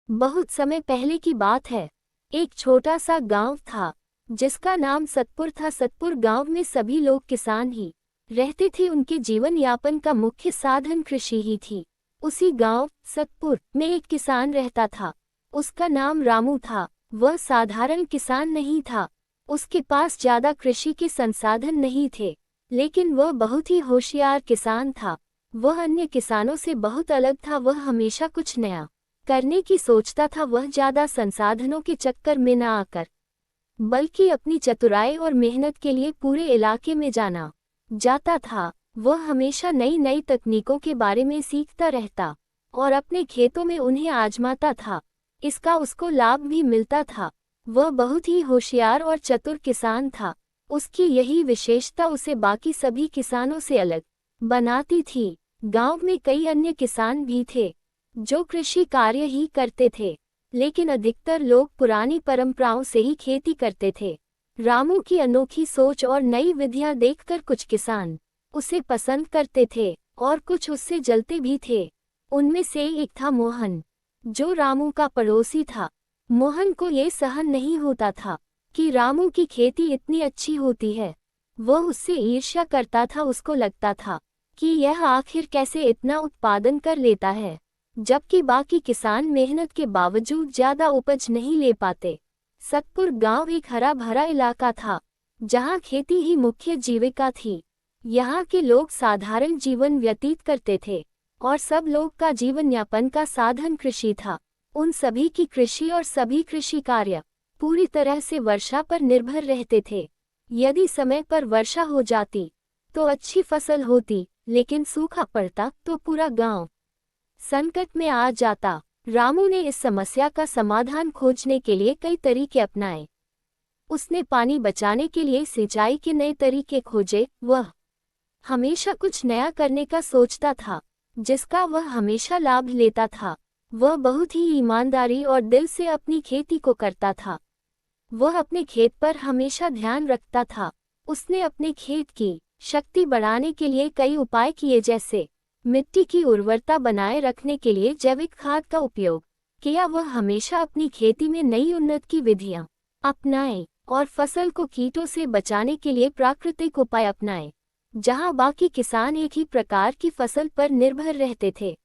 बहुत समय पहले की बात है। एक छोटा सा गांव था जिसका नाम सतपुर था। सतपुर गांव में सभी लोग किसान ही रहते थे। उनके जीवन यापन का मुख्य साधन कृषि ही थी। उसी गांव सतपुर में एक किसान रहता था। उसका नाम रामू था। वह साधारण किसान नहीं था। उसके पास ज्यादा कृषि के संसाधन नहीं थे, लेकिन वह बहुत ही होशियार किसान था। वह अन्य किसानों से बहुत अलग था। वह हमेशा कुछ नया करने की सोचता था। वह ज्यादा संसाधनों के चक्कर में न आकर, बल्कि अपनी चतुराई और मेहनत के लिए पूरे इलाके में जाना जाता था। वह हमेशा नई नई तकनीकों के बारे में सीखता रहता और अपने खेतों में उन्हें आजमाता था। इसका उसको लाभ भी मिलता था। वह बहुत ही होशियार और चतुर किसान था। उसकी यही विशेषता उसे बाकी सभी किसानों से अलग बनाती थी। गांव में कई अन्य किसान भी थे जो कृषि कार्य ही करते थे, लेकिन अधिकतर लोग पुरानी परंपराओं से ही खेती करते थे। रामू की अनोखी सोच और नई विधियां देखकर कुछ किसान उसे पसंद करते थे और कुछ उससे जलते भी थे। उनमें से एक था मोहन, जो रामू का पड़ोसी था। मोहन को ये सहन नहीं होता था कि रामू की खेती इतनी अच्छी होती है। वह उससे ईर्ष्या करता था। उसको लगता था कि यह आखिर कैसे इतना उत्पादन कर लेता है, जबकि बाकी किसान मेहनत के बावजूद ज्यादा उपज नहीं ले पाते। सतपुर गांव एक हरा भरा इलाका था, जहां खेती ही मुख्य जीविका थी। यहाँ के लोग साधारण जीवन व्यतीत करते थे और सब लोग का जीवन यापन का साधन कृषि था। उन सभी की कृषि और सभी कृषि कार्य पूरी तरह से वर्षा पर निर्भर रहते थे। यदि समय पर वर्षा हो जाती तो अच्छी फसल होती, लेकिन सूखा पड़ता तो पूरा गांव संकट में आ जाता। रामू ने इस समस्या का समाधान खोजने के लिए कई तरीके अपनाए। उसने पानी बचाने के लिए सिंचाई के नए तरीके खोजे। वह हमेशा कुछ नया करने का सोचता था, जिसका वह हमेशा लाभ लेता था। वह बहुत ही ईमानदारी और दिल से अपनी खेती को करता था। वह अपने खेत पर हमेशा ध्यान रखता था। उसने अपने खेत की शक्ति बढ़ाने के लिए कई उपाय किए, जैसे मिट्टी की उर्वरता बनाए रखने के लिए जैविक खाद का उपयोग किया। वह हमेशा अपनी खेती में नई उन्नत की विधियां अपनाए और फसल को कीटों से बचाने के लिए प्राकृतिक उपाय अपनाए। जहां बाकी किसान एक ही प्रकार की फसल पर निर्भर रहते थे,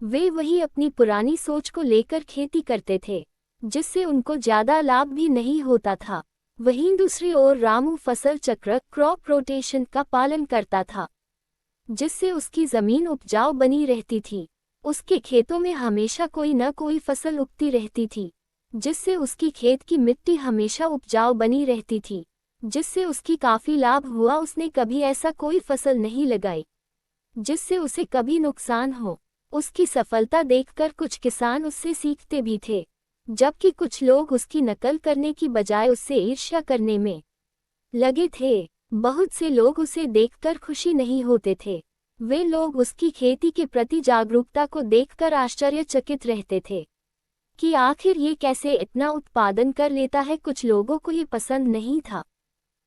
वे वही अपनी पुरानी सोच को लेकर खेती करते थे, जिससे उनको ज्यादा लाभ भी नहीं होता था। वहीं दूसरी ओर रामू फसल चक्र क्रॉप रोटेशन का पालन करता था, जिससे उसकी जमीन उपजाऊ बनी रहती थी। उसके खेतों में हमेशा कोई न कोई फसल उगती रहती थी, जिससे उसकी खेत की मिट्टी हमेशा उपजाऊ बनी रहती थी, जिससे उसकी काफी लाभ हुआ। उसने कभी ऐसा कोई फसल नहीं लगाई जिससे उसे कभी नुकसान हो। उसकी सफलता देखकर कुछ किसान उससे सीखते भी थे, जबकि कुछ लोग उसकी नकल करने की बजाय उससे ईर्ष्या करने में लगे थे। बहुत से लोग उसे देखकर खुशी नहीं होते थे। वे लोग उसकी खेती के प्रति जागरूकता को देखकर आश्चर्यचकित रहते थे कि आखिर ये कैसे इतना उत्पादन कर लेता है। कुछ लोगों को ये पसंद नहीं था।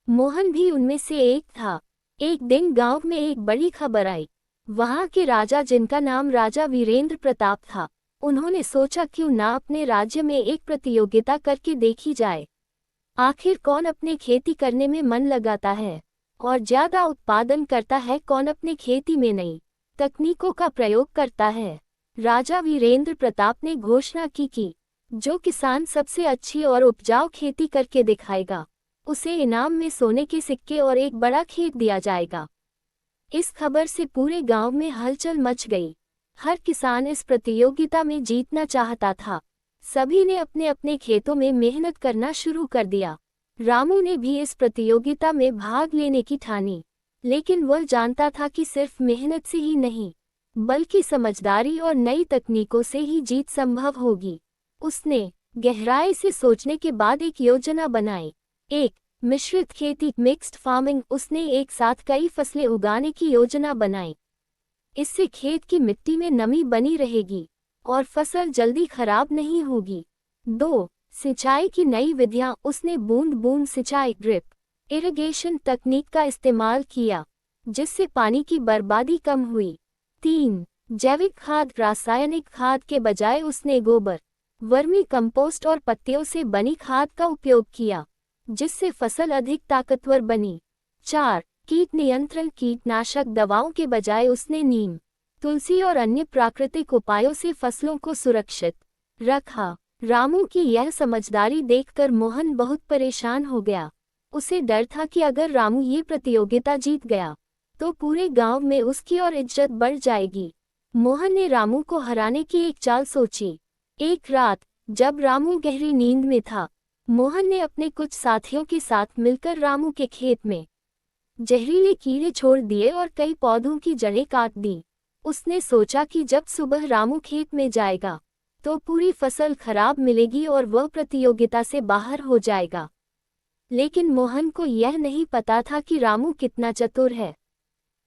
मोहन भी उनमें से एक था। एक दिन गांव में एक बड़ी खबर आई। वहां के राजा, जिनका नाम राजा वीरेंद्र प्रताप था, उन्होंने सोचा क्यों ना अपने राज्य में एक प्रतियोगिता करके देखी जाए। आखिर कौन अपने खेती करने में मन लगाता है और ज्यादा उत्पादन करता है, कौन अपने खेती में नई तकनीकों का प्रयोग करता है। राजा वीरेंद्र प्रताप ने घोषणा की कि जो किसान सबसे अच्छी और उपजाऊ खेती करके दिखाएगा, उसे इनाम में सोने के सिक्के और एक बड़ा खेत दिया जाएगा। इस खबर से पूरे गांव में हलचल मच गई। हर किसान इस प्रतियोगिता में जीतना चाहता था। सभी ने अपने अपने खेतों में मेहनत करना शुरू कर दिया। रामू ने भी इस प्रतियोगिता में भाग लेने की ठानी, लेकिन वह जानता था कि सिर्फ मेहनत से ही नहीं, बल्कि समझदारी और नई तकनीकों से ही जीत संभव होगी। उसने गहराई से सोचने के बाद एक योजना बनाई। एक मिश्रित खेती मिक्स्ड फार्मिंग। उसने एक साथ कई फसलें उगाने की योजना बनाई। इससे खेत की मिट्टी में नमी बनी रहेगी और फसल जल्दी खराब नहीं होगी। 2. सिंचाई की नई विधियां। उसने बूंद बूंद सिंचाई ड्रिप इरिगेशन तकनीक का इस्तेमाल किया, जिससे पानी की बर्बादी कम हुई। 3. जैविक खाद। रासायनिक खाद के बजाय उसने गोबर, वर्मी कंपोस्ट और पत्तियों से बनी खाद का उपयोग किया, जिससे फसल अधिक ताकतवर बनी। 4. कीट नियंत्रण। कीटनाशक दवाओं के बजाय उसने नीम, तुलसी और अन्य प्राकृतिक उपायों से फसलों को सुरक्षित रखा। रामू की यह समझदारी देखकर मोहन बहुत परेशान हो गया। उसे डर था कि अगर रामू ये प्रतियोगिता जीत गया तो पूरे गांव में उसकी और इज्जत बढ़ जाएगी। मोहन ने रामू को हराने की एक चाल सोची। एक रात जब रामू गहरी नींद में था, मोहन ने अपने कुछ साथियों के साथ मिलकर रामू के खेत में जहरीले कीड़े छोड़ दिए और कई पौधों की जड़ें काट दी। उसने सोचा कि जब सुबह रामू खेत में जाएगा तो पूरी फसल खराब मिलेगी और वह प्रतियोगिता से बाहर हो जाएगा। लेकिन मोहन को यह नहीं पता था कि रामू कितना चतुर है।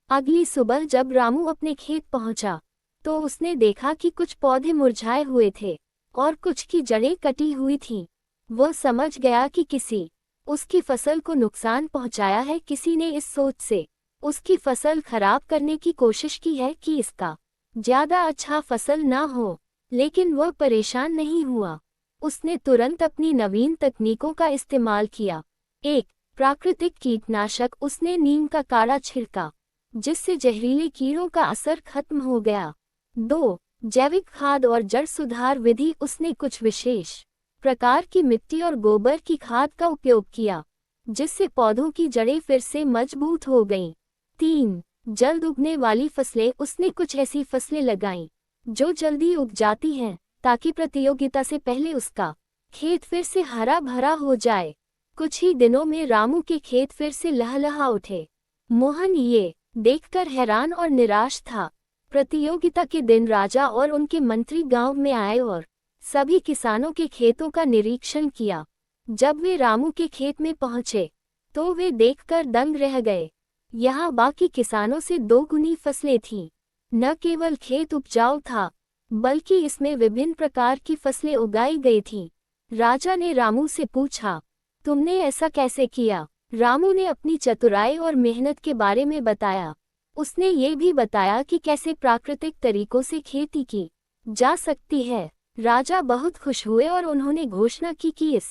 अगली सुबह जब रामू अपने खेत पहुंचा तो उसने देखा कि कुछ पौधे मुरझाए हुए थे और कुछ की जड़ें कटी हुई थीं। वह समझ गया कि किसी उसकी फसल को नुकसान पहुंचाया है। किसी ने इस सोच से उसकी फसल खराब करने की कोशिश की है कि इसका ज्यादा अच्छा फसल ना हो। लेकिन वह परेशान नहीं हुआ। उसने तुरंत अपनी नवीन तकनीकों का इस्तेमाल किया। 1. प्राकृतिक कीटनाशक। उसने नीम का काढ़ा छिड़का, जिससे जहरीले कीड़ों का असर खत्म हो गया। 2. जैविक खाद और जड़ सुधार विधि। उसने कुछ विशेष प्रकार की मिट्टी और गोबर की खाद का उपयोग किया, जिससे पौधों की जड़ें फिर से मजबूत हो गईं। 3. जल्द उगने वाली फसलें। उसने कुछ ऐसी फसलें लगाईं जो जल्दी उग जाती हैं, ताकि प्रतियोगिता से पहले उसका खेत फिर से हरा भरा हो जाए। कुछ ही दिनों में रामू के खेत फिर से लहलहा उठे। मोहन ये देखकर हैरान और निराश था। प्रतियोगिता के दिन राजा और उनके मंत्री गांव में आए और सभी किसानों के खेतों का निरीक्षण किया। जब वे रामू के खेत में पहुंचे तो वे देखकर दंग रह गए। यहाँ बाकी किसानों से 2 गुनी फसलें थीं। न केवल खेत उपजाऊ था, बल्कि इसमें विभिन्न प्रकार की फसलें उगाई गई थीं। राजा ने रामू से पूछा, तुमने ऐसा कैसे किया? रामू ने अपनी चतुराई और मेहनत के बारे में बताया। उसने ये भी बताया कि कैसे प्राकृतिक तरीकों से खेती की जा सकती है। राजा बहुत खुश हुए और उन्होंने घोषणा की कि इस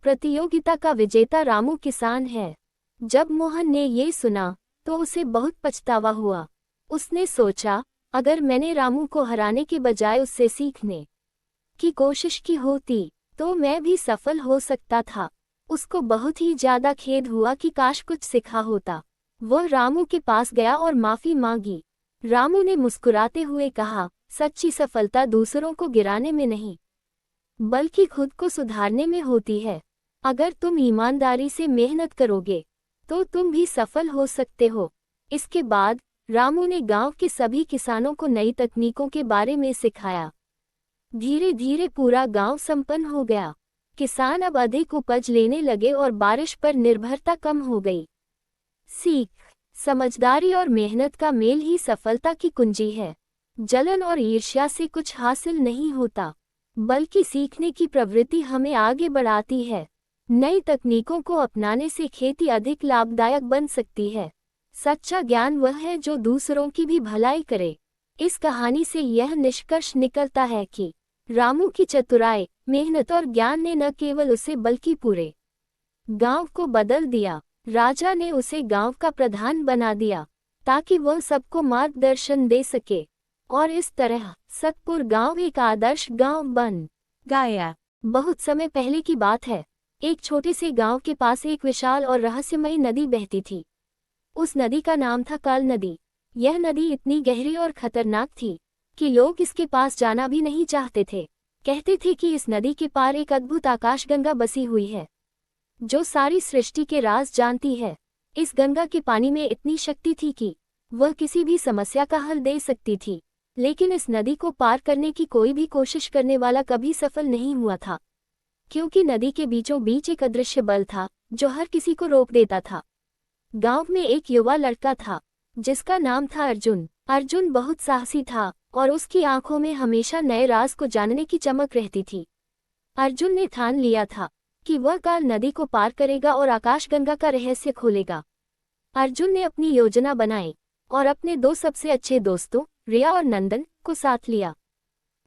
प्रतियोगिता का विजेता रामू किसान है। जब मोहन ने ये सुना तो उसे बहुत पछतावा हुआ। उसने सोचा, अगर मैंने रामू को हराने के बजाय उससे सीखने की कोशिश की होती तो मैं भी सफल हो सकता था। उसको बहुत ही ज्यादा खेद हुआ कि काश कुछ सीखा होता। वह रामू के पास गया और माफी मांगी। रामू ने मुस्कुराते हुए कहा, सच्ची सफलता दूसरों को गिराने में नहीं, बल्कि खुद को सुधारने में होती है। अगर तुम ईमानदारी से मेहनत करोगे तो तुम भी सफल हो सकते हो। इसके बाद रामू ने गांव के सभी किसानों को नई तकनीकों के बारे में सिखाया। धीरे धीरे पूरा गांव संपन्न हो गया। किसान अब अधिक उपज लेने लगे और बारिश पर निर्भरता कम हो गई। सीख, समझदारी और मेहनत का मेल ही सफलता की कुंजी है। जलन और ईर्ष्या से कुछ हासिल नहीं होता, बल्कि सीखने की प्रवृत्ति हमें आगे बढ़ाती है। नई तकनीकों को अपनाने से खेती अधिक लाभदायक बन सकती है। सच्चा ज्ञान वह है जो दूसरों की भी भलाई करे। इस कहानी से यह निष्कर्ष निकलता है कि रामू की चतुराई, मेहनत और ज्ञान ने न केवल उसे बल्कि पूरे गांव को बदल दिया। राजा ने उसे गांव का प्रधान बना दिया ताकि वह सबको मार्गदर्शन दे सके, और इस तरह सतपुर गांव एक आदर्श गांव बन गया। बहुत समय पहले की बात है। एक छोटे से गांव के पास एक विशाल और रहस्यमयी नदी बहती थी। उस नदी का नाम था काल नदी। यह नदी इतनी गहरी और खतरनाक थी कि लोग इसके पास जाना भी नहीं चाहते थे। कहते थे कि इस नदी के पार एक अद्भुत आकाशगंगा बसी हुई है, जो सारी सृष्टि के राज जानती है। इस गंगा के पानी में इतनी शक्ति थी कि वह किसी भी समस्या का हल दे सकती थी। लेकिन इस नदी को पार करने की कोई भी कोशिश करने वाला कभी सफल नहीं हुआ था, क्योंकि नदी के बीचों बीच एक अदृश्य बल था जो हर किसी को रोक देता था। गांव में एक युवा लड़का था जिसका नाम था अर्जुन। अर्जुन बहुत साहसी था और उसकी आंखों में हमेशा नए राज को जानने की चमक रहती थी। अर्जुन ने ठान लिया था कि वह काल नदी को पार करेगा और आकाशगंगा का रहस्य खोलेगा। अर्जुन ने अपनी योजना बनाई और अपने 2 सबसे अच्छे दोस्तों, रिया और नंदन, को साथ लिया।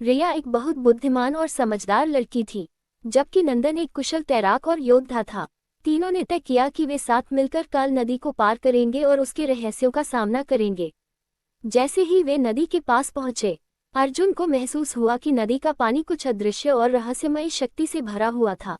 रिया एक बहुत बुद्धिमान और समझदार लड़की थी, जबकि नंदन एक कुशल तैराक और योद्धा था। तीनों ने तय किया कि वे साथ मिलकर कल नदी को पार करेंगे और उसके रहस्यों का सामना करेंगे। जैसे ही वे नदी के पास पहुंचे, अर्जुन को महसूस हुआ कि नदी का पानी कुछ अदृश्य और रहस्यमयी शक्ति से भरा हुआ था।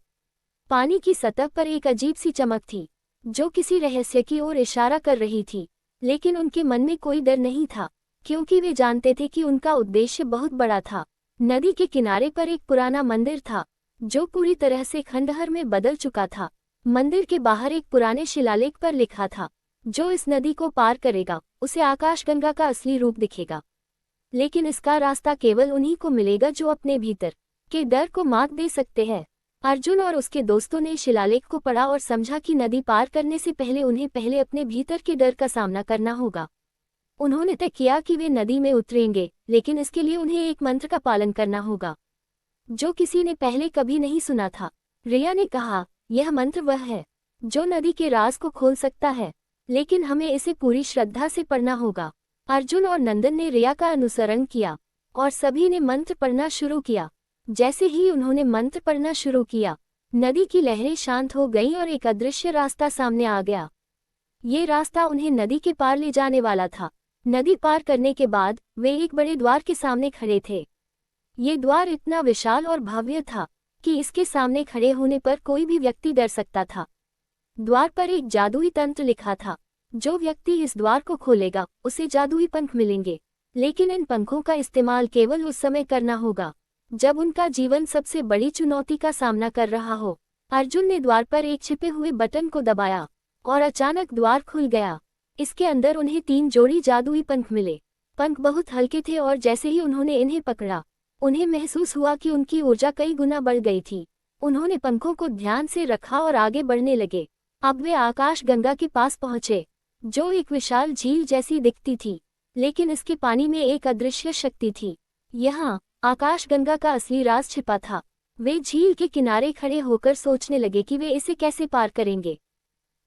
पानी की सतह पर एक अजीब सी चमक थी, जो किसी रहस्य की ओर इशारा कर रही थी, लेकिन उनके मन में कोई डर नहीं था, क्योंकि वे जानते थे कि उनका उद्देश्य बहुत बड़ा था। नदी के किनारे पर एक पुराना मंदिर था, जो पूरी तरह से खंडहर में बदल चुका था। मंदिर के बाहर एक पुराने शिलालेख पर लिखा था, जो इस नदी को पार करेगा उसे आकाशगंगा का असली रूप दिखेगा। लेकिन इसका रास्ता केवल उन्हीं को मिलेगा जो अपने भीतर के डर को मात दे सकते हैं। अर्जुन और उसके दोस्तों ने शिलालेख को पढ़ा और समझा कि नदी पार करने से पहले उन्हें पहले अपने भीतर के डर का सामना करना होगा। उन्होंने तय किया कि वे नदी में उतरेंगे, लेकिन इसके लिए उन्हें एक मंत्र का पालन करना होगा, जो किसी ने पहले कभी नहीं सुना था। रिया ने कहा, यह मंत्र वह है जो नदी के राज को खोल सकता है, लेकिन हमें इसे पूरी श्रद्धा से पढ़ना होगा। अर्जुन और नंदन ने रिया का अनुसरण किया और सभी ने मंत्र पढ़ना शुरू किया। जैसे ही उन्होंने मंत्र पढ़ना शुरू किया, नदी की लहरें शांत हो गईं और एक अदृश्य रास्ता सामने आ गया। ये रास्ता उन्हें नदी के पार ले जाने वाला था। नदी पार करने के बाद वे एक बड़े द्वार के सामने खड़े थे। ये द्वार इतना विशाल और भव्य था कि इसके सामने खड़े होने पर कोई भी व्यक्ति डर सकता था। द्वार पर एक जादुई तंत्र लिखा था, जो व्यक्ति इस द्वार को खोलेगा उसे जादुई पंख मिलेंगे, लेकिन इन पंखों का इस्तेमाल केवल उस समय करना होगा जब उनका जीवन सबसे बड़ी चुनौती का सामना कर रहा हो। अर्जुन ने द्वार पर एक छिपे हुए बटन को दबाया और अचानक द्वार खुल गया। इसके अंदर उन्हें 3 जोड़ी जादुई पंख मिले। पंख बहुत हल्के थे और जैसे ही उन्होंने इन्हें पकड़ा, उन्हें महसूस हुआ कि उनकी ऊर्जा कई गुना बढ़ गई थी। उन्होंने पंखों को ध्यान से रखा और आगे बढ़ने लगे। अब वे आकाशगंगा के पास पहुंचे, जो एक विशाल झील जैसी दिखती थी, लेकिन इसके पानी में एक अदृश्य शक्ति थी। यहाँ आकाशगंगा का असली राज छिपा था। वे झील के किनारे खड़े होकर सोचने लगे कि वे इसे कैसे पार करेंगे।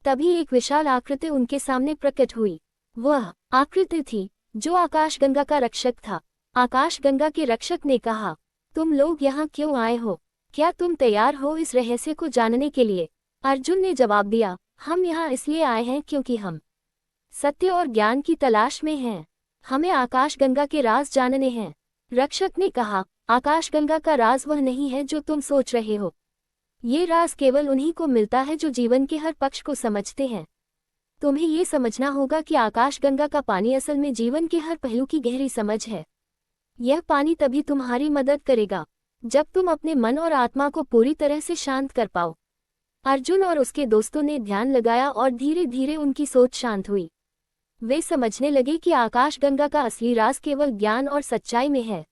तभी एक विशाल आकृति उनके सामने प्रकट हुई। वह आकृति थी जो आकाशगंगा का रक्षक था। आकाशगंगा के रक्षक ने कहा, तुम लोग यहाँ क्यों आए हो? क्या तुम तैयार हो इस रहस्य को जानने के लिए? अर्जुन ने जवाब दिया, हम यहाँ इसलिए आए हैं क्योंकि हम सत्य और ज्ञान की तलाश में हैं। हमें आकाशगंगा के राज जानने हैं। रक्षक ने कहा, आकाशगंगा का राज वह नहीं है जो तुम सोच रहे हो। ये राज केवल उन्हीं को मिलता है जो जीवन के हर पक्ष को समझते हैं। तुम्हें ये समझना होगा कि आकाशगंगा का पानी असल में जीवन के हर पहलू की गहरी समझ है। यह पानी तभी तुम्हारी मदद करेगा जब तुम अपने मन और आत्मा को पूरी तरह से शांत कर पाओ। अर्जुन और उसके दोस्तों ने ध्यान लगाया और धीरे धीरे उनकी सोच शांत हुई। वे समझने लगे कि आकाशगंगा का असली राज केवल ज्ञान और सच्चाई में है।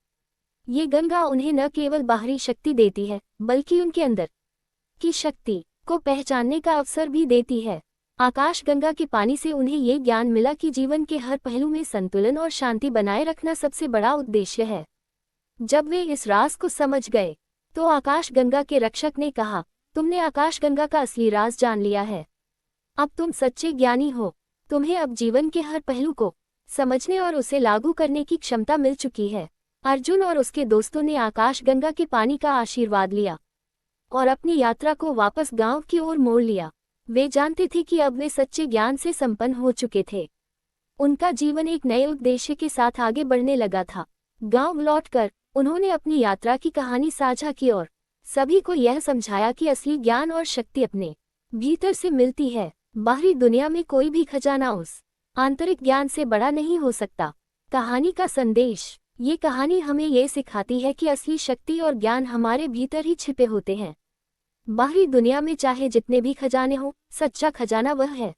ये गंगा उन्हें न केवल बाहरी शक्ति देती है, बल्कि उनके अंदर की शक्ति को पहचानने का अवसर भी देती है। आकाशगंगा के पानी से उन्हें ये ज्ञान मिला कि जीवन के हर पहलू में संतुलन और शांति बनाए रखना सबसे बड़ा उद्देश्य है। जब वे इस राज को समझ गए, तो आकाशगंगा के रक्षक ने कहा, तुमने आकाशगंगा का असली राज जान लिया है। अब तुम सच्चे ज्ञानी हो। तुम्हें अब जीवन के हर पहलू को समझने और उसे लागू करने की क्षमता मिल चुकी है। अर्जुन और उसके दोस्तों ने आकाशगंगा के पानी का आशीर्वाद लिया और अपनी यात्रा को वापस गांव की ओर मोड़ लिया। वे जानते थे कि अब वे सच्चे ज्ञान से संपन्न हो चुके थे। उनका जीवन एक नए उद्देश्य के साथ आगे बढ़ने लगा था। गांव लौटकर उन्होंने अपनी यात्रा की कहानी साझा की और सभी को यह समझाया कि असली ज्ञान और शक्ति अपने भीतर से मिलती है। बाहरी दुनिया में कोई भी खजाना उस आंतरिक ज्ञान से बड़ा नहीं हो सकता। कहानी का संदेश। ये कहानी हमें ये सिखाती है कि असली शक्ति और ज्ञान हमारे भीतर ही छिपे होते हैं। बाहरी दुनिया में चाहे जितने भी खजाने हों, सच्चा खजाना वह है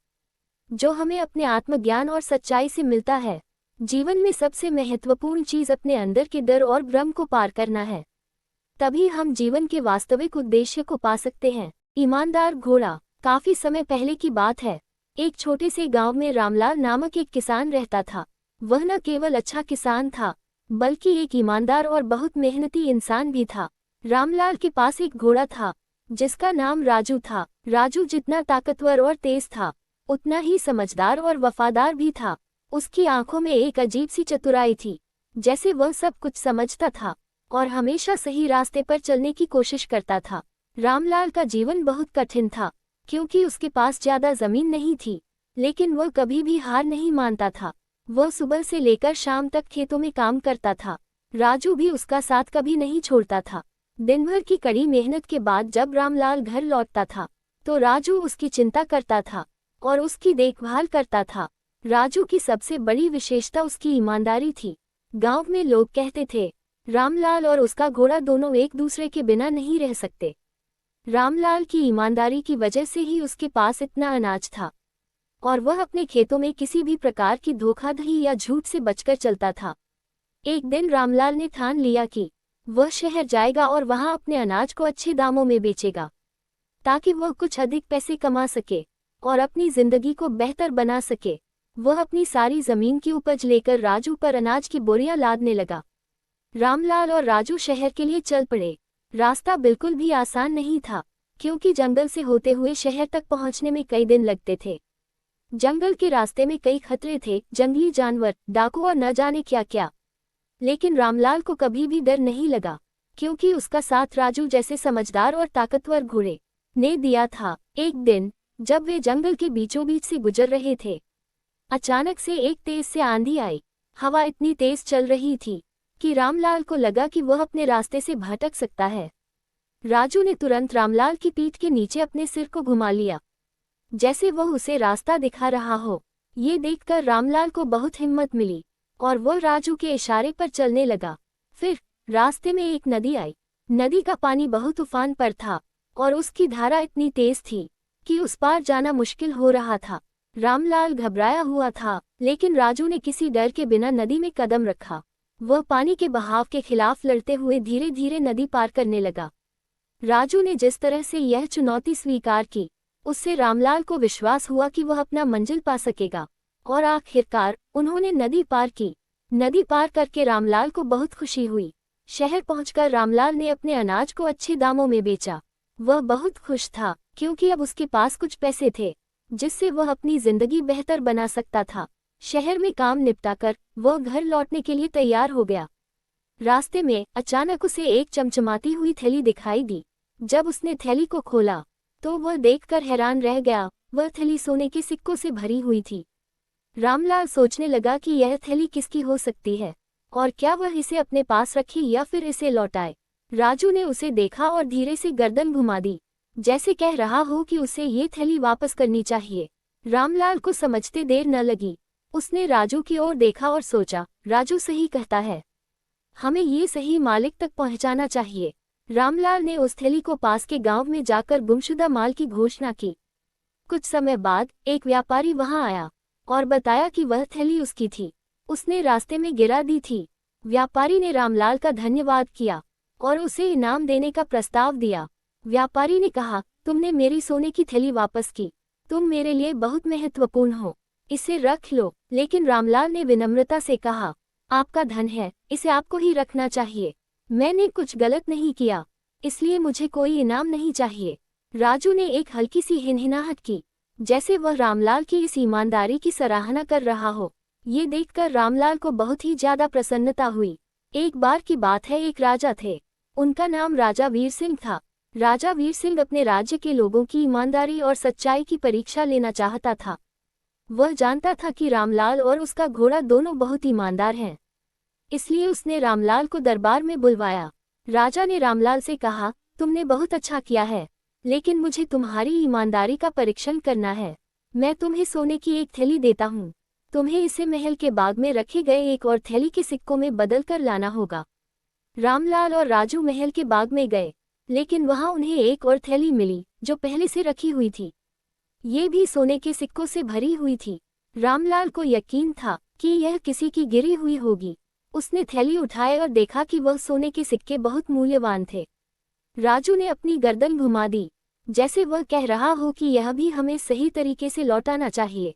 जो हमें अपने आत्मज्ञान और सच्चाई से मिलता है। जीवन में सबसे महत्वपूर्ण चीज अपने अंदर के डर और भ्रम को पार करना है। तभी हम जीवन के वास्तविक उद्देश्य को पा सकते हैं। ईमानदार घोड़ा। काफी समय पहले की बात है। एक छोटे से गांव में रामलाल नामक एक किसान रहता था। वह न केवल अच्छा किसान था, बल्कि एक ईमानदार और बहुत मेहनती इंसान भी था। रामलाल के पास एक घोड़ा था जिसका नाम राजू था। राजू जितना ताकतवर और तेज था, उतना ही समझदार और वफादार भी था। उसकी आंखों में एक अजीब सी चतुराई थी, जैसे वह सब कुछ समझता था और हमेशा सही रास्ते पर चलने की कोशिश करता था। रामलाल का जीवन बहुत कठिन था, क्योंकि उसके पास ज्यादा जमीन नहीं थी, लेकिन वह कभी भी हार नहीं मानता था। वह सुबह से लेकर शाम तक खेतों में काम करता था। राजू भी उसका साथ कभी नहीं छोड़ता था। दिन भर की कड़ी मेहनत के बाद जब रामलाल घर लौटता था, तो राजू उसकी चिंता करता था और उसकी देखभाल करता था। राजू की सबसे बड़ी विशेषता उसकी ईमानदारी थी। गांव में लोग कहते थे, रामलाल और उसका घोड़ा दोनों एक दूसरे के बिना नहीं रह सकते। रामलाल की ईमानदारी की वजह से ही उसके पास इतना अनाज था, और वह अपने खेतों में किसी भी प्रकार की धोखाधड़ी या झूठ से बचकर चलता था। एक दिन रामलाल ने ठान लिया कि वह शहर जाएगा और वहां अपने अनाज को अच्छे दामों में बेचेगा, ताकि वह कुछ अधिक पैसे कमा सके और अपनी जिंदगी को बेहतर बना सके। वह अपनी सारी जमीन की उपज लेकर राजू पर अनाज की बोरियां लादने लगा। रामलाल और राजू शहर के लिए चल पड़े। रास्ता बिल्कुल भी आसान नहीं था, क्योंकि जंगल से होते हुए शहर तक पहुंचने में कई दिन लगते थे। जंगल के रास्ते में कई खतरे थे, जंगली जानवर, डाकू और न जाने क्या क्या। लेकिन रामलाल को कभी भी डर नहीं लगा, क्योंकि उसका साथ राजू जैसे समझदार और ताकतवर घोड़े ने दिया था। एक दिन जब वे जंगल के बीचों बीच से गुजर रहे थे, अचानक से एक तेज से आंधी आई। हवा इतनी तेज चल रही थी कि रामलाल को लगा कि वह अपने रास्ते से भटक सकता है। राजू ने तुरंत रामलाल की पीठ के नीचे अपने सिर को घुमा लिया, जैसे वह उसे रास्ता दिखा रहा हो। ये देखकर रामलाल को बहुत हिम्मत मिली और वह राजू के इशारे पर चलने लगा। फिर रास्ते में एक नदी आई। नदी का पानी बहुत उफान पर था और उसकी धारा इतनी तेज थी कि उस पार जाना मुश्किल हो रहा था। रामलाल घबराया हुआ था, लेकिन राजू ने किसी डर के बिना नदी में कदम रखा। वह पानी के बहाव के खिलाफ लड़ते हुए धीरे धीरे नदी पार करने लगा। राजू ने जिस तरह से यह चुनौती स्वीकार की, उससे रामलाल को विश्वास हुआ कि वह अपना मंजिल पा सकेगा, और आखिरकार उन्होंने नदी पार की। नदी पार करके रामलाल को बहुत खुशी हुई। शहर पहुंचकर रामलाल ने अपने अनाज को अच्छे दामों में बेचा। वह बहुत खुश था, क्योंकि अब उसके पास कुछ पैसे थे, जिससे वह अपनी जिंदगी बेहतर बना सकता था। शहर में काम निपटाकर वह घर लौटने के लिए तैयार हो गया। रास्ते में अचानक उसे एक चमचमाती हुई थैली दिखाई दी। जब उसने थैली को खोला तो वह देखकर हैरान रह गया। वह थैली सोने के सिक्कों से भरी हुई थी। रामलाल सोचने लगा कि यह थैली किसकी हो सकती है, और क्या वह इसे अपने पास रखे या फिर इसे लौटाए। राजू ने उसे देखा और धीरे से गर्दन घुमा दी, जैसे कह रहा हो कि उसे ये थैली वापस करनी चाहिए। रामलाल को समझते देर न लगी। उसने राजू की ओर देखा और सोचा, राजू सही कहता है, हमें ये सही मालिक तक पहुंचाना चाहिए। रामलाल ने उस थैली को पास के गांव में जाकर गुमशुदा माल की घोषणा की। कुछ समय बाद एक व्यापारी वहां आया और बताया कि वह थैली उसकी थी, उसने रास्ते में गिरा दी थी। व्यापारी ने रामलाल का धन्यवाद किया और उसे इनाम देने का प्रस्ताव दिया। व्यापारी ने कहा, तुमने मेरी सोने की थैली वापस की, तुम मेरे लिए बहुत महत्वपूर्ण हो, इसे रख लो। लेकिन रामलाल ने विनम्रता से कहा, आपका धन है, इसे आपको ही रखना चाहिए। मैंने कुछ गलत नहीं किया, इसलिए मुझे कोई इनाम नहीं चाहिए। राजू ने एक हल्की सी हिनहिनाहट की, जैसे वह रामलाल की इस ईमानदारी की सराहना कर रहा हो। ये देखकर रामलाल को बहुत ही ज्यादा प्रसन्नता हुई। एक बार की बात है, एक राजा थे। उनका नाम राजा वीर सिंह था। राजा वीर सिंह अपने राज्य के लोगों की ईमानदारी और सच्चाई की परीक्षा लेना चाहता था। वह जानता था कि रामलाल और उसका घोड़ा दोनों बहुत ईमानदार हैं, इसलिए उसने रामलाल को दरबार में बुलवाया। राजा ने रामलाल से कहा, तुमने बहुत अच्छा किया है, लेकिन मुझे तुम्हारी ईमानदारी का परीक्षण करना है। मैं तुम्हें सोने की एक थैली देता हूँ, तुम्हें इसे महल के बाग में रखे गए एक और थैली के सिक्कों में बदल कर लाना होगा। रामलाल और राजू महल के बाग में गए, लेकिन वहां उन्हें एक और थैली मिली जो पहले से रखी हुई थी। ये भी सोने के सिक्कों से भरी हुई थी। रामलाल को यकीन था कि यह किसी की गिरी हुई होगी। उसने थैली उठाई और देखा कि वह सोने के सिक्के बहुत मूल्यवान थे। राजू ने अपनी गर्दन घुमा दी, जैसे वह कह रहा हो कि यह भी हमें सही तरीके से लौटाना चाहिए।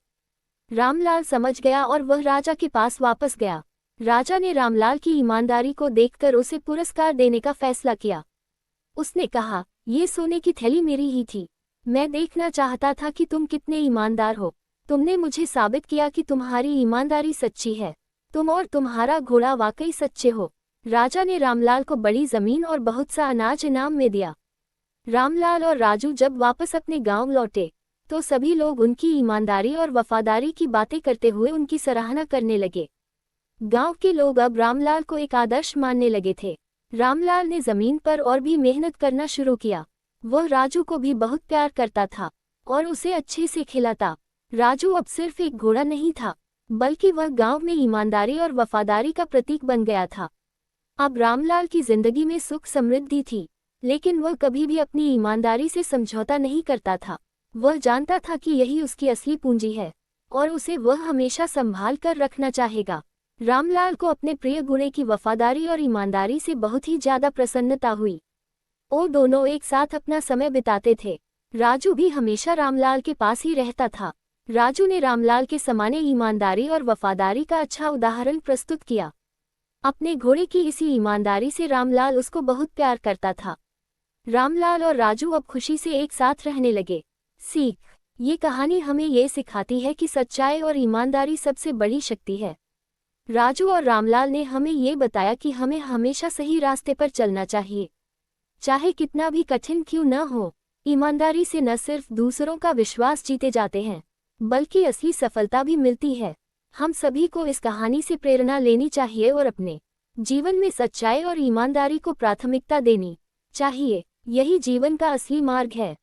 रामलाल समझ गया और वह राजा के पास वापस गया। राजा ने रामलाल की ईमानदारी को देखकर उसे पुरस्कार देने का फैसला किया। उसने कहा, ये सोने की थैली मेरी ही थी। मैं देखना चाहता था कि तुम कितने ईमानदार हो। तुमने मुझे साबित किया कि तुम्हारी ईमानदारी सच्ची है। तुम और तुम्हारा घोड़ा वाकई सच्चे हो। राजा ने रामलाल को बड़ी जमीन और बहुत सा अनाज इनाम में दिया। रामलाल और राजू जब वापस अपने गांव लौटे तो सभी लोग उनकी ईमानदारी और वफादारी की बातें करते हुए उनकी सराहना करने लगे। गांव के लोग अब रामलाल को एक आदर्श मानने लगे थे। रामलाल ने जमीन पर और भी मेहनत करना शुरू किया। वह राजू को भी बहुत प्यार करता था और उसे अच्छे से खिलाता। राजू अब सिर्फ एक घोड़ा नहीं था, बल्कि वह गांव में ईमानदारी और वफादारी का प्रतीक बन गया था। अब रामलाल की जिंदगी में सुख समृद्धि थी, लेकिन वह कभी भी अपनी ईमानदारी से समझौता नहीं करता था। वह जानता था कि यही उसकी असली पूंजी है और उसे वह हमेशा संभाल कर रखना चाहेगा। रामलाल को अपने प्रिय घोड़े की वफादारी और ईमानदारी से बहुत ही ज्यादा प्रसन्नता हुई। वो दोनों एक साथ अपना समय बिताते थे। राजू भी हमेशा रामलाल के पास ही रहता था। राजू ने रामलाल के समाने ईमानदारी और वफादारी का अच्छा उदाहरण प्रस्तुत किया। अपने घोड़े की इसी ईमानदारी से रामलाल उसको बहुत प्यार करता था। रामलाल और राजू अब खुशी से एक साथ रहने लगे। सीख: ये कहानी हमें ये सिखाती है कि सच्चाई और ईमानदारी सबसे बड़ी शक्ति है। राजू और रामलाल ने हमें ये बताया कि हमें हमेशा सही रास्ते पर चलना चाहिए, चाहे कितना भी कठिन क्यों न हो। ईमानदारी से न सिर्फ दूसरों का विश्वास जीते जाते हैं, बल्कि असली सफलता भी मिलती है। हम सभी को इस कहानी से प्रेरणा लेनी चाहिए और अपने जीवन में सच्चाई और ईमानदारी को प्राथमिकता देनी चाहिए। यही जीवन का असली मार्ग है।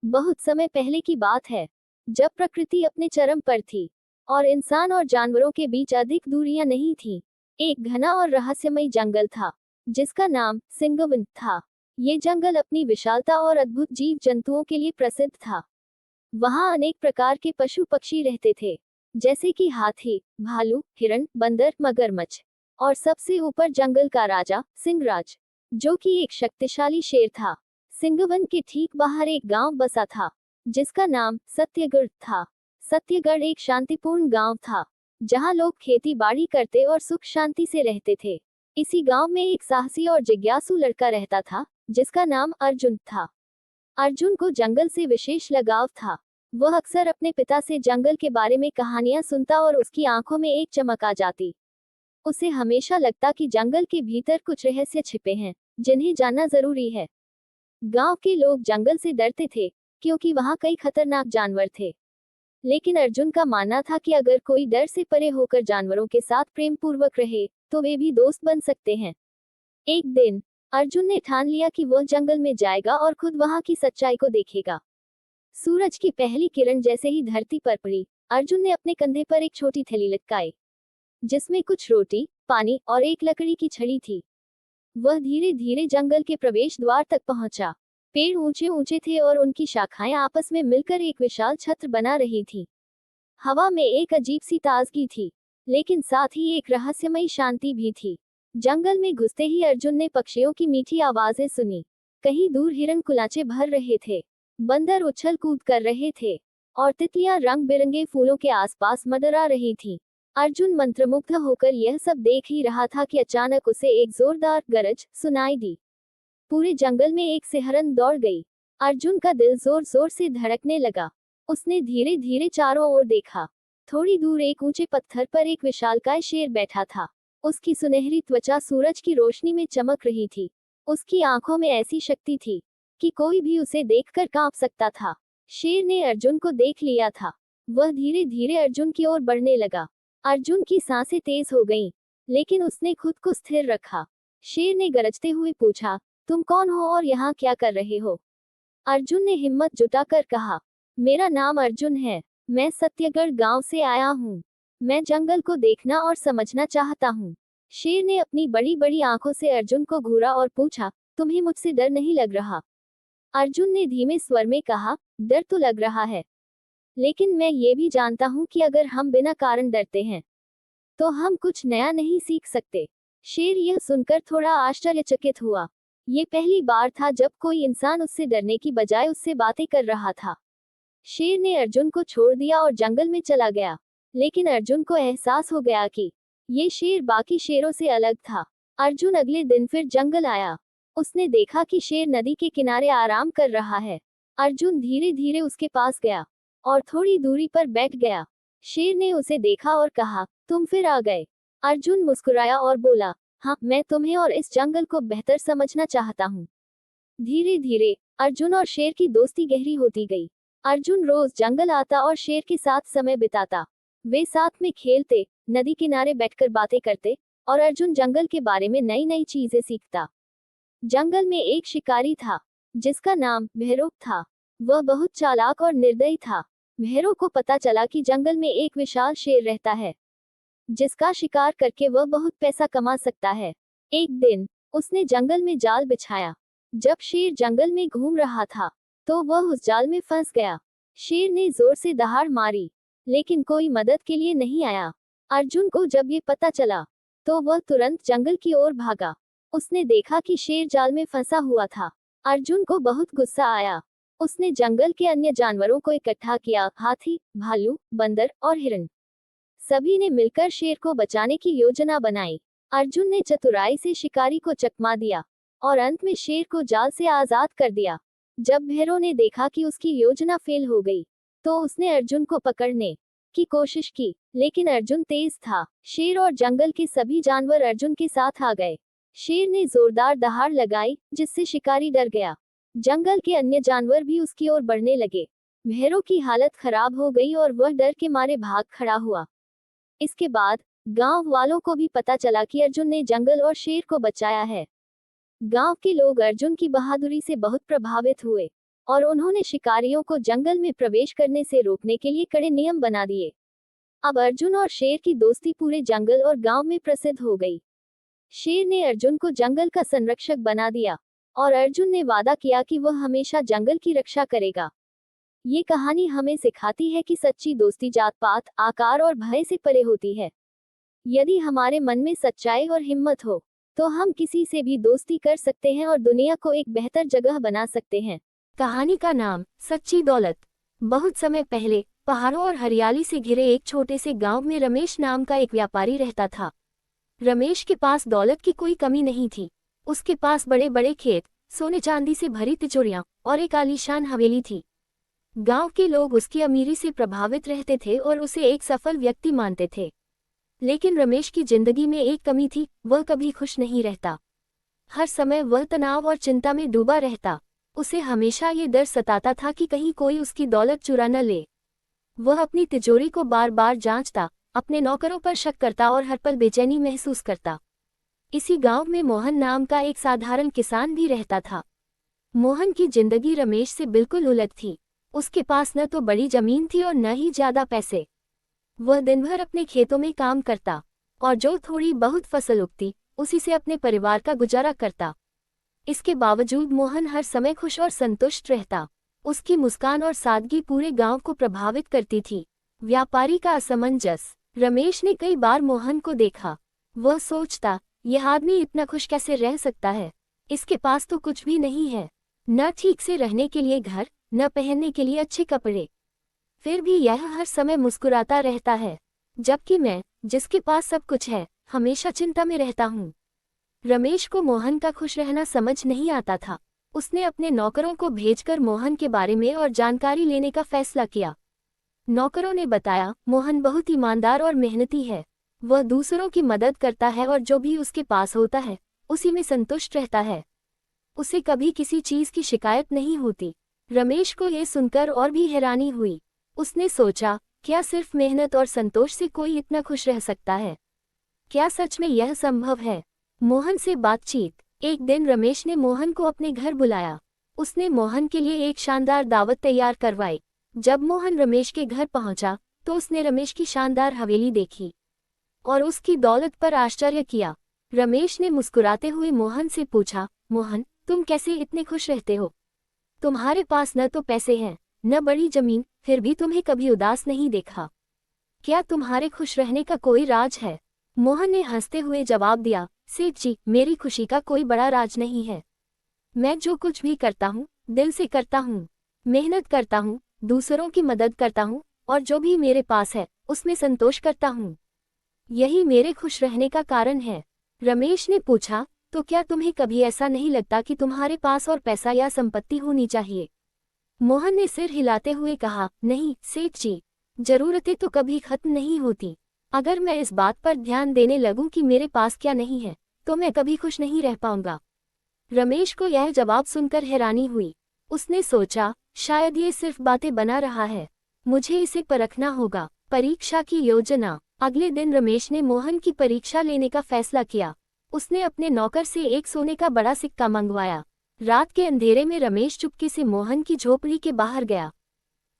बहुत समय पहले की बात है, जब प्रकृति अपने चरम पर थी और इंसान और जानवरों के बीच अधिक दूरियां नहीं थीं। एक घना और रहस्यमय जंगल था जिसका नाम सिंगवन था। ये जंगल अपनी विशालता और अद्भुत जीव जंतुओं के लिए प्रसिद्ध था। वहां अनेक प्रकार के पशु पक्षी रहते थे, जैसे कि हाथी, भालू, हिरण, बंदर, मगरमच्छ और सबसे ऊपर जंगल का राजा सिंहराज, जो कि एक शक्तिशाली शेर था। सिंगवन के ठीक बाहर एक गांव बसा था जिसका नाम सत्यगढ़ था। सत्यगढ़ एक शांतिपूर्ण गांव था जहां लोग खेती बाड़ी करते और सुख शांति से रहते थे। इसी गांव में एक साहसी और जिज्ञासु लड़का रहता था जिसका नाम अर्जुन था। अर्जुन को जंगल से विशेष लगाव था। वह अक्सर अपने पिता से जंगल के बारे में कहानियां सुनता और उसकी आंखों में एक चमक आ जाती। उसे हमेशा लगता कि जंगल के भीतर कुछ रहस्य छिपे हैं जिन्हें जानना जरूरी है। गांव के लोग जंगल से डरते थे क्योंकि वहां कई खतरनाक जानवर थे, लेकिन अर्जुन का मानना था कि अगर कोई डर से परे होकर जानवरों के साथ प्रेम पूर्वक रहे तो वे भी दोस्त बन सकते हैं। एक दिन अर्जुन ने ठान लिया कि वह जंगल में जाएगा और खुद वहां की सच्चाई को देखेगा। सूरज की पहली किरण जैसे ही धरती पर पड़ी, अर्जुन ने अपने कंधे पर एक छोटी थैली लटकाई जिसमें कुछ रोटी, पानी और एक लकड़ी की छड़ी थी। वह धीरे धीरे जंगल के प्रवेश द्वार तक पहुंचा। पेड़ ऊंचे ऊंचे थे और उनकी शाखाएं आपस में मिलकर एक विशाल छत्र बना रही थी। हवा में एक अजीब सी ताजगी थी, लेकिन साथ ही एक रहस्यमयी शांति भी थी। जंगल में घुसते ही अर्जुन ने पक्षियों की मीठी आवाजें सुनी। कहीं दूर हिरन कुलाचे भर रहे थे, बंदर उछल कूद कर रहे थे और तितलियां रंग बिरंगे फूलों के आसपास मंडरा रही थीं। अर्जुन मंत्रमुग्ध होकर यह सब देख ही रहा था कि अचानक उसे एक जोरदार गरज सुनाई दी। पूरे जंगल में एक सिहरन दौड़ गई। अर्जुन का दिल जोर जोर से धड़कने लगा। उसने धीरे धीरे चारों ओर देखा। थोड़ी दूर एक ऊंचे पत्थर पर एक विशालकाय शेर बैठा था। उसकी सुनहरी त्वचा सूरज की रोशनी में चमक रही थी। उसकी आंखों में ऐसी शक्ति थी कि कोई भी उसे देखकर कांप सकता था। शेर ने अर्जुन को देख लिया था। वह धीरे धीरे अर्जुन की ओर बढ़ने लगा। अर्जुन की सांसें तेज हो गईं, लेकिन उसने खुद को स्थिर रखा। शेर ने गरजते हुए पूछा, तुम कौन हो और यहाँ क्या कर रहे हो? अर्जुन ने हिम्मत जुटाकर कहा, मेरा नाम अर्जुन है। मैं सत्यगढ़ गांव से आया हूँ। मैं जंगल को देखना और समझना चाहता हूँ। शेर ने अपनी बड़ी बड़ी आंखों से अर्जुन को घूरा और पूछा, तुम्हें मुझसे डर नहीं लग रहा? अर्जुन ने धीमे स्वर में कहा, डर तो लग रहा है, लेकिन मैं ये भी जानता हूँ कि अगर हम बिना कारण डरते हैं तो हम कुछ नया नहीं सीख सकते। शेर यह सुनकर थोड़ा आश्चर्यचकित हुआ। ये पहली बार था जब कोई इंसान उससे डरने की बजाय उससे बातें कर रहा था। शेर ने अर्जुन को छोड़ दिया और जंगल में चला गया, लेकिन अर्जुन को एहसास हो गया कि ये शेर बाकी शेरों से अलग था। अर्जुन अगले दिन फिर जंगल आया। उसने देखा कि शेर नदी के किनारे आराम कर रहा है। अर्जुन धीरे धीरे उसके पास गया और थोड़ी दूरी पर बैठ गया। शेर ने उसे देखा और कहा, तुम फिर आ गए। अर्जुन मुस्कुराया और बोला, हाँ, मैं तुम्हें और इस जंगल को बेहतर समझना चाहता हूँ। धीरे धीरे अर्जुन और शेर की दोस्ती गहरी होती गई। अर्जुन रोज जंगल आता और शेर के साथ समय बिताता। वे साथ में खेलते, नदी किनारे बैठकर बातें करते और अर्जुन जंगल के बारे में नई नई चीजें सीखता। जंगल में एक शिकारी था जिसका नाम भैरव था। वह बहुत चालाक और निर्दयी था। भैरव को पता चला कि जंगल में एक विशाल शेर रहता है जिसका शिकार करके वह बहुत पैसा कमा सकता है। एक दिन उसने जंगल में जाल बिछाया। जब शेर जंगल में घूम रहा था तो वह उस जाल में फंस गया। शेर ने जोर से दहाड़ मारी लेकिन कोई मदद के लिए नहीं आया। अर्जुन को जब ये पता चला तो वह तुरंत जंगल की ओर भागा। उसने देखा कि शेर जाल में फंसा हुआ था। अर्जुन को बहुत गुस्सा आया। उसने जंगल के अन्य जानवरों को इकट्ठा किया, हाथी, भालू, बंदर और हिरण। सभी ने मिलकर शेर को बचाने की योजना बनाई। अर्जुन ने चतुराई से शिकारी को चकमा दिया और अंत में शेर को जाल से आजाद कर दिया। जब भैरव ने देखा कि उसकी योजना फेल हो गई तो उसने अर्जुन को पकड़ने की कोशिश की, लेकिन अर्जुन तेज था। शेर और जंगल के सभी जानवर अर्जुन के साथ आ गए। शेर ने जोरदार दहाड़ लगाई जिससे शिकारी डर गया। जंगल के अन्य जानवर भी उसकी ओर बढ़ने लगे। भैरव की हालत खराब हो गई और वह डर के मारे भाग खड़ा हुआ। इसके बाद गांव वालों को भी पता चला कि अर्जुन ने जंगल और शेर को बचाया है। गांव के लोग अर्जुन की बहादुरी से बहुत प्रभावित हुए और उन्होंने शिकारियों को जंगल में प्रवेश करने से रोकने के लिए कड़े नियम बना दिए। अब अर्जुन और शेर की दोस्ती पूरे जंगल और गांव में प्रसिद्ध हो गई। शेर ने अर्जुन को जंगल का संरक्षक बना दिया और अर्जुन ने वादा किया कि वह हमेशा जंगल की रक्षा करेगा। ये कहानी हमें सिखाती है कि सच्ची दोस्ती जात पात, आकार और भय से परे होती है। यदि हमारे मन में सच्चाई और हिम्मत हो तो हम किसी से भी दोस्ती कर सकते हैं और दुनिया को एक बेहतर जगह बना सकते हैं। कहानी का नाम सच्ची दौलत। बहुत समय पहले पहाड़ों और हरियाली से घिरे एक छोटे से गांव में रमेश नाम का एक व्यापारी रहता था। रमेश के पास दौलत की कोई कमी नहीं थी। उसके पास बड़े बड़े खेत, सोने चांदी से भरी तिजोरियां और एक आलीशान हवेली थी। गांव के लोग उसकी अमीरी से प्रभावित रहते थे और उसे एक सफल व्यक्ति मानते थे। लेकिन रमेश की जिंदगी में एक कमी थी, वह कभी खुश नहीं रहता। हर समय वह तनाव और चिंता में डूबा रहता। उसे हमेशा ये डर सताता था कि कहीं कोई उसकी दौलत चुरा न ले। वह अपनी तिजोरी को बार बार जांचता, अपने नौकरों पर शक करता और हर पल बेचैनी महसूस करता। इसी गांव में मोहन नाम का एक साधारण किसान भी रहता था। मोहन की जिंदगी रमेश से बिल्कुल उलट थी। उसके पास न तो बड़ी जमीन थी और न ही ज्यादा पैसे। वह दिन भर अपने खेतों में काम करता और जो थोड़ी बहुत फसल उगती उसी से अपने परिवार का गुजारा करता। इसके बावजूद मोहन हर समय खुश और संतुष्ट रहता। उसकी मुस्कान और सादगी पूरे गांव को प्रभावित करती थी। व्यापारी का असमंजस। रमेश ने कई बार मोहन को देखा। वह सोचता, यह आदमी इतना खुश कैसे रह सकता है। इसके पास तो कुछ भी नहीं है, न ठीक से रहने के लिए घर, न पहनने के लिए अच्छे कपड़े। फिर भी यह हर समय मुस्कुराता रहता है, जबकि मैं, जिसके पास सब कुछ है, हमेशा चिंता में रहता हूँ। रमेश को मोहन का खुश रहना समझ नहीं आता था। उसने अपने नौकरों को भेजकर मोहन के बारे में और जानकारी लेने का फैसला किया। नौकरों ने बताया, मोहन बहुत ईमानदार और मेहनती है। वह दूसरों की मदद करता है और जो भी उसके पास होता है उसी में संतुष्ट रहता है। उसे कभी किसी चीज की शिकायत नहीं होती। रमेश को यह सुनकर और भी हैरानी हुई। उसने सोचा, क्या सिर्फ मेहनत और संतोष से कोई इतना खुश रह सकता है? क्या सच में यह संभव है? मोहन से बातचीत। एक दिन रमेश ने मोहन को अपने घर बुलाया। उसने मोहन के लिए एक शानदार दावत तैयार करवाई। जब मोहन रमेश के घर पहुंचा तो उसने रमेश की शानदार हवेली देखी और उसकी दौलत पर आश्चर्य किया। रमेश ने मुस्कुराते हुए मोहन से पूछा, मोहन, तुम कैसे इतने खुश रहते हो? तुम्हारे पास न तो पैसे हैं, न बड़ी जमीन, फिर भी तुम्हें कभी उदास नहीं देखा। क्या तुम्हारे खुश रहने का कोई राज है? मोहन ने हंसते हुए जवाब दिया, सेठ जी, मेरी खुशी का कोई बड़ा राज नहीं है। मैं जो कुछ भी करता हूँ दिल से करता हूँ। मेहनत करता हूँ, दूसरों की मदद करता हूँ और जो भी मेरे पास है उसमें संतोष करता हूँ। यही मेरे खुश रहने का कारण है। रमेश ने पूछा, तो क्या तुम्हें कभी ऐसा नहीं लगता कि तुम्हारे पास और पैसा या संपत्ति होनी चाहिए? मोहन ने सिर हिलाते हुए कहा, नहीं सेठ जी, जरूरतें तो कभी खत्म नहीं होती। अगर मैं इस बात पर ध्यान देने लगूं कि मेरे पास क्या नहीं है तो मैं कभी खुश नहीं रह पाऊंगा। रमेश को यह जवाब सुनकर हैरानी हुई। उसने सोचा, शायद ये सिर्फ बातें बना रहा है, मुझे इसे परखना होगा। परीक्षा की योजना। अगले दिन रमेश ने मोहन की परीक्षा लेने का फैसला किया। उसने अपने नौकर से एक सोने का बड़ा सिक्का मंगवाया। रात के अंधेरे में रमेश चुपके से मोहन की झोपड़ी के बाहर गया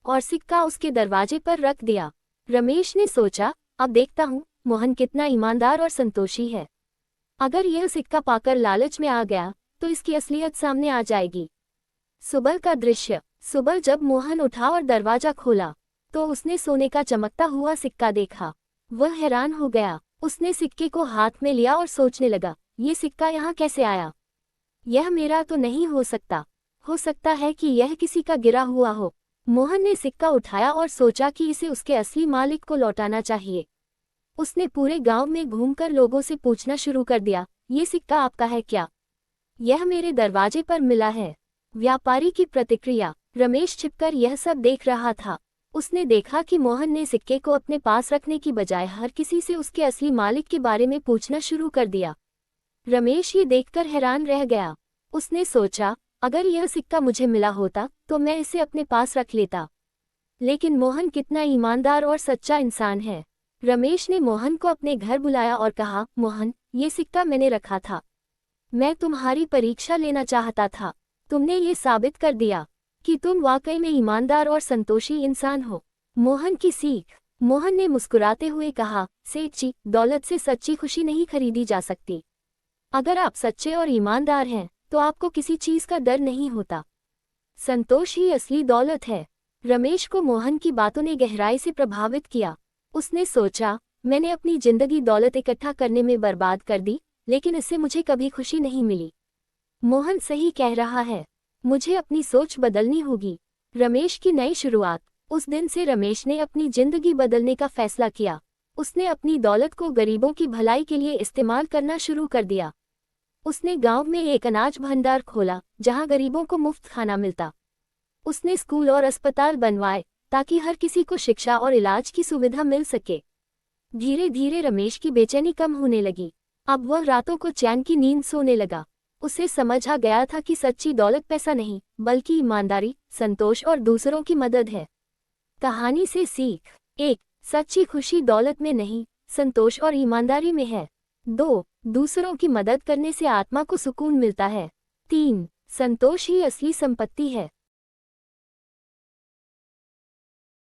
और सिक्का उसके दरवाजे पर रख दिया। रमेश ने सोचा, अब देखता हूँ मोहन कितना ईमानदार और संतोषी है। अगर यह सिक्का पाकर लालच में आ गया तो इसकी असलियत सामने आ जाएगी। सुबह का दृश्य। सुबह जब मोहन उठा और दरवाजा खोला तो उसने सोने का चमकता हुआ सिक्का देखा। वह हैरान हो गया। उसने सिक्के को हाथ में लिया और सोचने लगा, ये सिक्का यहाँ कैसे आया? यह मेरा तो नहीं हो सकता है कि यह किसी का गिरा हुआ हो। मोहन ने सिक्का उठाया और सोचा कि इसे उसके असली मालिक को लौटाना चाहिए। उसने पूरे गांव में घूमकर लोगों से पूछना शुरू कर दिया, ये सिक्का आपका है क्या? यह मेरे दरवाजे पर मिला है। व्यापारी की प्रतिक्रिया। रमेश छिपकर यह सब देख रहा था। उसने देखा कि मोहन ने सिक्के को अपने पास रखने की बजाय हर किसी से उसके असली मालिक के बारे में पूछना शुरू कर दिया। रमेश ये देखकर हैरान रह गया। उसने सोचा, अगर यह सिक्का मुझे मिला होता तो मैं इसे अपने पास रख लेता। लेकिन मोहन कितना ईमानदार और सच्चा इंसान है। रमेश ने मोहन को अपने घर बुलाया और कहा, मोहन, ये सिक्का मैंने रखा था। मैं तुम्हारी परीक्षा लेना चाहता था। तुमने ये साबित कर दिया कि तुम वाकई में ईमानदार और संतोषी इंसान हो। मोहन की सीख। मोहन ने मुस्कुराते हुए कहा, सेठ जी, दौलत से सच्ची खुशी नहीं खरीदी जा सकती। अगर आप सच्चे और ईमानदार हैं तो आपको किसी चीज का डर नहीं होता। संतोष ही असली दौलत है। रमेश को मोहन की बातों ने गहराई से प्रभावित किया। उसने सोचा, मैंने अपनी जिंदगी दौलत इकट्ठा करने में बर्बाद कर दी, लेकिन इससे मुझे कभी खुशी नहीं मिली। मोहन सही कह रहा है, मुझे अपनी सोच बदलनी होगी। रमेश की नई शुरुआत। उस दिन से रमेश ने अपनी जिंदगी बदलने का फैसला किया। उसने अपनी दौलत को गरीबों की भलाई के लिए इस्तेमाल करना शुरू कर दिया। उसने गांव में एक अनाज भंडार खोला जहां गरीबों को मुफ्त खाना मिलता। उसने स्कूल और अस्पताल बनवाए ताकि हर किसी को शिक्षा और इलाज की सुविधा मिल सके। धीरे धीरे रमेश की बेचैनी कम होने लगी। अब वह रातों को चैन की नींद सोने लगा। उसे समझ आ गया था कि सच्ची दौलत पैसा नहीं, बल्कि ईमानदारी, संतोष और दूसरों की मदद है। कहानी से सीख। 1. सच्ची खुशी दौलत में नहीं, संतोष और ईमानदारी में है। 2. दूसरों की मदद करने से आत्मा को सुकून मिलता है। 3. संतोष ही असली संपत्ति है।